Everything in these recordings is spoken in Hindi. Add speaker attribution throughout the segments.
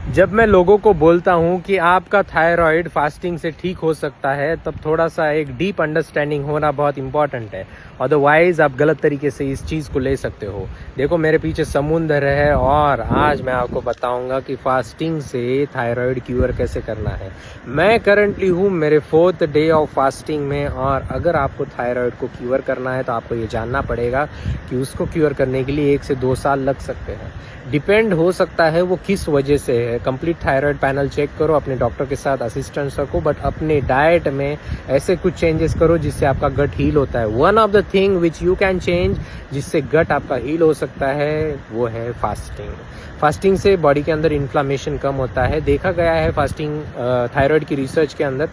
Speaker 1: जब मैं लोगों को बोलता हूँ कि आपका थायराइड फास्टिंग से ठीक हो सकता है, तब थोड़ा सा एक डीप अंडरस्टैंडिंग होना बहुत इंपॉर्टेंट है। अदरवाइज आप गलत तरीके से इस चीज़ को ले सकते हो। देखो, मेरे पीछे समुंदर है और आज मैं आपको बताऊंगा कि फास्टिंग से थायराइड क्यूर कैसे करना है। मैं करंटली हूँ मेरे 4th डे ऑफ फास्टिंग में, और अगर आपको थायराइड को क्यूर करना है तो आपको ये जानना पड़ेगा कि उसको क्यूर करने के लिए 1 से 2 साल लग सकते हैं। डिपेंड हो सकता है वो किस वजह से है। कंप्लीट थायराइड पैनल चेक करो, अपने डॉक्टर के साथ असिस्टेंस रखो, बट अपने डाइट में ऐसे कुछ चेंजेस करो जिससे आपका गट हील होता है। One of the thing which you can change जिससे गट आपका हील हो सकता है वो है फास्टिंग। फास्टिंग से बॉडी के अंदर इन्फ्लामेशन कम होता है। देखा गया है फास्टिंग थायराइड की रिसर्च के अंदर,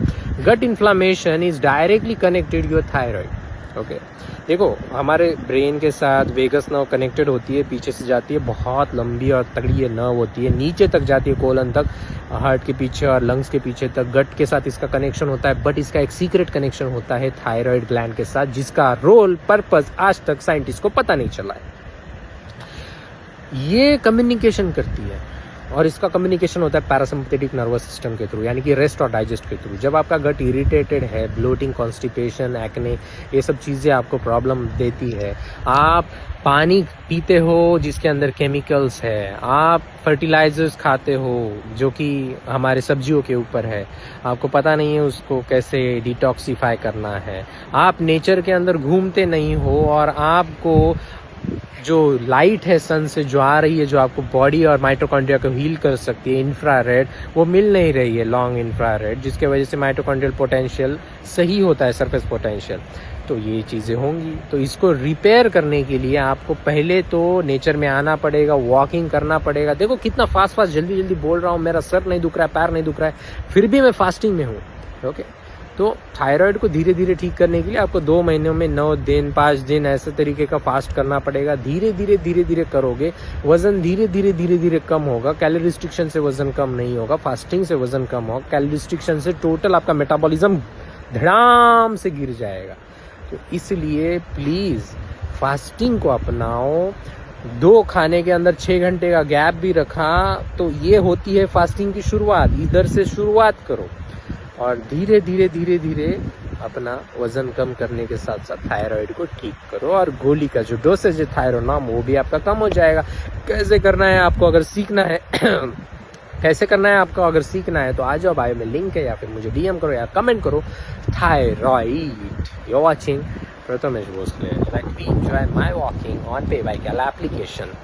Speaker 1: gut inflammation is directly connected your thyroid. Okay, देखो, हमारे ब्रेन के साथ वेगस नर्व कनेक्टेड होती है, पीछे से जाती है, बहुत लंबी और तगड़ी ये नर्व होती है, नीचे तक जाती है कोलन तक, हार्ट के पीछे और लंग्स के पीछे तक। गट के साथ इसका कनेक्शन होता है, बट इसका एक सीक्रेट कनेक्शन होता है थायराइड ग्लैंड के साथ, जिसका रोल पर्पस आज तक साइंटिस्ट को पता नहीं चला है। ये कम्युनिकेशन करती है और इसका कम्युनिकेशन होता है पैरासिम्पथेटिक नर्वस सिस्टम के थ्रू, यानी कि रेस्ट और डाइजेस्ट के थ्रू। जब आपका गट इरिटेटेड है, ब्लोटिंग, कॉन्स्टिपेशन, एक्ने, ये सब चीज़ें आपको प्रॉब्लम देती है, आप पानी पीते हो जिसके अंदर केमिकल्स है, आप फर्टिलाइजर्स खाते हो जो कि हमारे सब्जियों के ऊपर है, आपको पता नहीं है उसको कैसे डिटॉक्सिफाई करना है, आप नेचर के अंदर घूमते नहीं हो, और आपको जो लाइट है सन से जो आ रही है, जो आपको बॉडी और माइटोकॉन्ड्रिया को हील कर सकती है, इंफ्रारेड, वो मिल नहीं रही है, लॉन्ग इंफ्रारेड, जिसके वजह से माइटोकॉन्ड्रियल पोटेंशियल सही होता है, सरफेस पोटेंशियल। तो ये चीज़ें होंगी, तो इसको रिपेयर करने के लिए आपको पहले तो नेचर में आना पड़ेगा, वॉकिंग करना पड़ेगा। देखो कितना फास्ट जल्दी जल्दी बोल रहा हूँ, मेरा सर नहीं दुख रहा है, पैर नहीं दुख रहा है, फिर भी मैं फास्टिंग में हूँ। ओके, तो थायराइड को धीरे धीरे ठीक करने के लिए आपको 2 महीनों में 9 दिन 5 दिन ऐसे तरीके का फास्ट करना पड़ेगा। धीरे धीरे करोगे, वजन धीरे धीरे कम होगा। कैलोरी रिस्ट्रिक्शन से वजन कम नहीं होगा, फास्टिंग से वजन कम होगा। कैलोरी रिस्ट्रिक्शन से टोटल आपका मेटाबॉलिज्म धड़ाम से गिर जाएगा। तो इसलिए प्लीज फास्टिंग को अपनाओ। 2 खाने के अंदर 6 घंटे का गैप भी रखा तो ये होती है फास्टिंग की शुरुआत। इधर से शुरुआत करो और धीरे धीरे अपना वजन कम करने के साथ साथ थायराइड को ठीक करो, और गोली का जो डोसेज है थायरोनाम वो भी आपका कम हो जाएगा। कैसे करना है आपको अगर सीखना है कैसे करना है आपको अगर सीखना है तो आ जाओ, बायो में लिंक है, या फिर मुझे डीएम करो या कमेंट करो। थायराइड, you watching Prathamesh Bhosale. Let me enjoy my walking on PayByCal application.